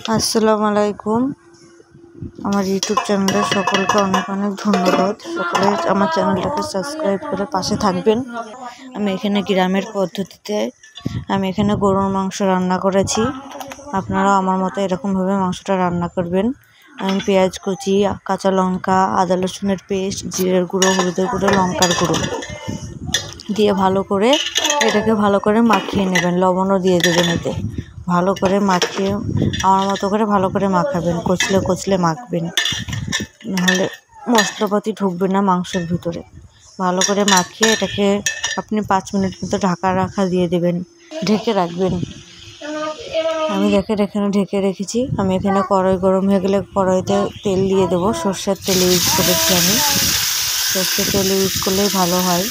আসসালামু আলাইকুম। আমার ইউটিউব চ্যানেলে সকলকে অনেক অনেক ধন্যবাদ। সকলে আমার চ্যানেলটাকে সাবস্ক্রাইব করে পাশে থাকবেন। আমি এখানে গ্রামের পদ্ধতিতে গরুর মাংস রান্না করেছি। আপনারাও আমার মতো এরকমভাবে মাংসটা রান্না করবেন। আমি পেঁয়াজ কুচি, কাঁচা লঙ্কা, আদা রসুনের পেস্ট, জিরের গুঁড়ো, হলুদের গুঁড়ো, লঙ্কার গুঁড়ো দিয়ে এটাকে ভালো করে মাখিয়ে নেবেন। লবণও দিয়ে দেবেন। এতে ভালো করে মাখিয়ে আমার মতো করে ভালো করে মাখাবেন। কচলে কচলে মাখবেন, নাহলে মশলাপাতি ঢুকবে না মাংসের ভিতরে। ভালো করে মাখিয়ে এটাকে আপনি 5 মিনিট মতো রাখা দিয়ে দেবেন, ঢেকে রাখবেন। আমি এখানে ঢেকে রেখেছি। আমি এখানে কড়াই গরম হয়ে গেলে কড়াইতে তেল দিয়ে দেবো। সর্ষের তেল ইউজ করেছি আমি। সর্ষের তেল ইউজ করলেই ভালো হয়,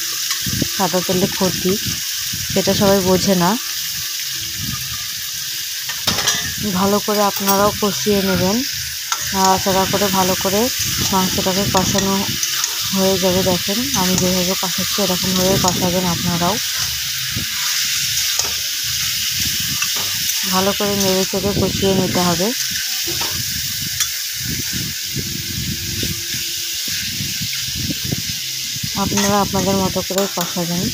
সাদা তেলে ক্ষতি, সেটা সবাই বোঝে না। ভালো করে আপনারাও কষিয়ে নেবেন, নাড়াচাড়া করে ভালো করে মাংসটাকে কষানো হয়ে যাবে। দেখেন আমি যেভাবে কষাচ্ছি এরকমভাবে কষাবেন আপনারাও। ভালো করে নেড়ে চেড়ে কষিয়ে নিতে হবে। আপনারা আপনাদের মতো করে কষাবেন।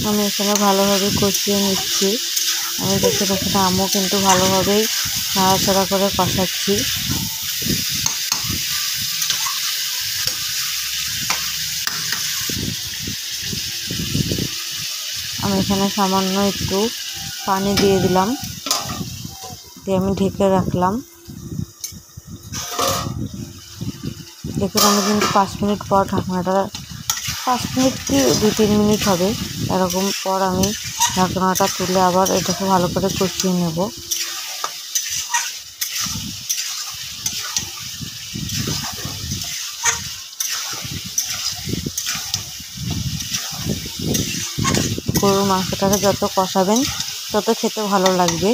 আমি এখানে ভালোভাবে কষিয়ে নিচ্ছি। আমি এখানে আমিও কিন্তু ভালোভাবেই নাড়াচাড়া করে কষাচ্ছি। আমি এখানে সামান্য একটু পানি দিয়ে দিলাম, দিয়ে আমি ঢেকে রাখলাম। দেখুন আমি কিন্তু 5 মিনিট পর ঢাকনাটা 5 মিনিট কি 2-3 মিনিট হবে, এরকম পর আমি ঢাকনাটা তুলে আবার এটাকে ভালো করে কষিয়ে নেব। গরুর মাংসটাকে যত কষাবেন তত খেতে ভালো লাগবে।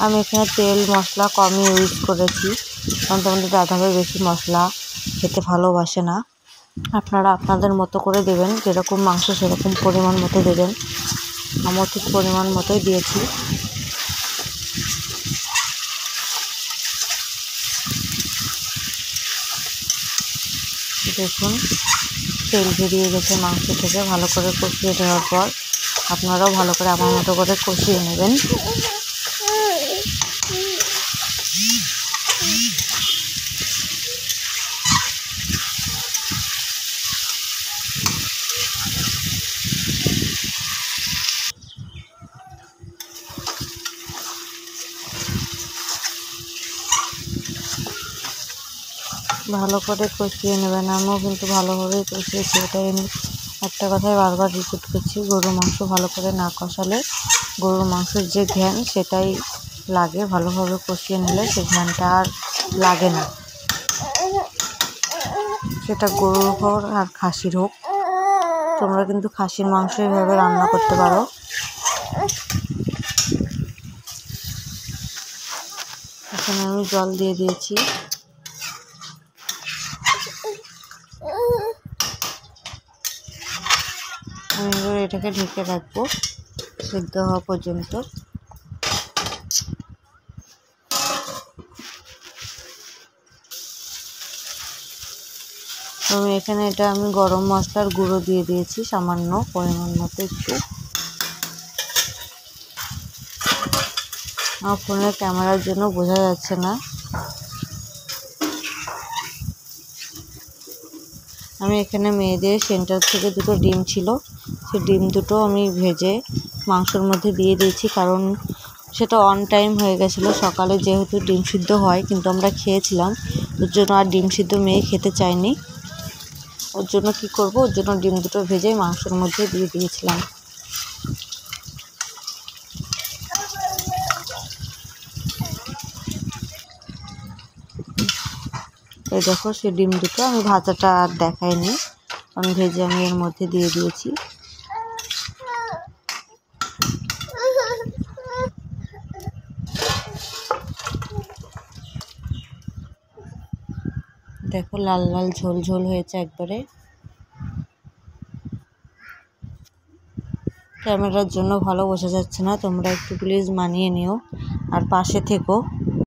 আমি এখানে তেল মশলা কমই ইউজ করেছি, কারণ তোমাদের দাদাভাই বেশি মশলা খেতে ভালোবাসে না। আপনারা আপনাদের মতো করে দেবেন, যেরকম মাংস সেরকম পরিমাণ মতো দেবেন। আমিও ঠিক পরিমাণ মতোই দিয়েছি। দেখুন তেল বেরিয়ে গেছে মাংস থেকে। ভালো করে কষিয়ে দেওয়ার পর আপনারাও ভালো করে আমার মতো করে কষিয়ে নেবেন। ভালো করে কষিয়ে নেবেন। আমিও কিন্তু ভালোভাবেই কষিয়েছি। এটাই আমি একটা কথাই বারবার রিপিট করছি, গরুর মাংস ভালো করে না কষালে গরুর মাংসের যে ঘ্রাণ সেটাই লাগে। ভালোভাবে কষিয়ে নিলে সে ঘ্রাণটা আর লাগে না, সেটা গরুর হোক আর খাসির হোক। তোমরা কিন্তু খাসির মাংস এভাবে রান্না করতে পারো। এখানে আমি জল দিয়ে দিয়েছি। আমি এবার এটাকে ঢেকে রাখবো সিদ্ধ হওয়া পর্যন্ত। আমি এখানে আমি গরম মশলার গুঁড়ো দিয়ে দিয়েছি সামান্য পরিমাণ মতো একটু। আমার ফোনের ক্যামেরার জন্য বোঝা যাচ্ছে না। আমি এখানে মেয়েদের সেন্টার থেকে 2টো ডিম ছিল, সেই ডিম দুটো আমি ভেজে মাংসের মধ্যে দিয়ে দিয়েছি, কারণ সেটা অন টাইম হয়ে গেছিলো। সকালে যেহেতু ডিম সিদ্ধ হয়, কিন্তু আমরা খেয়েছিলাম, ওর জন্য আর ডিম সিদ্ধ মেয়ে খেতে চায়নি। ওর জন্য কী করবো, ওর জন্য ডিম দুটো ভেজে মাংসের মধ্যে দিয়ে দিয়েছিলাম। এই দেখো সেই ডিম দুটো আমি ভাজাটা আর দেখাইনি, ভেজে আমি এর মধ্যে দিয়ে দিয়েছি। দেখো লাল লাল ঝোল ঝোল হয়েছে একবারে। ক্যামেরার জন্য ভালো বোঝা যাচ্ছে না, তোমরা একটু প্লিজ মানিয়ে নিও আর পাশে থেকো।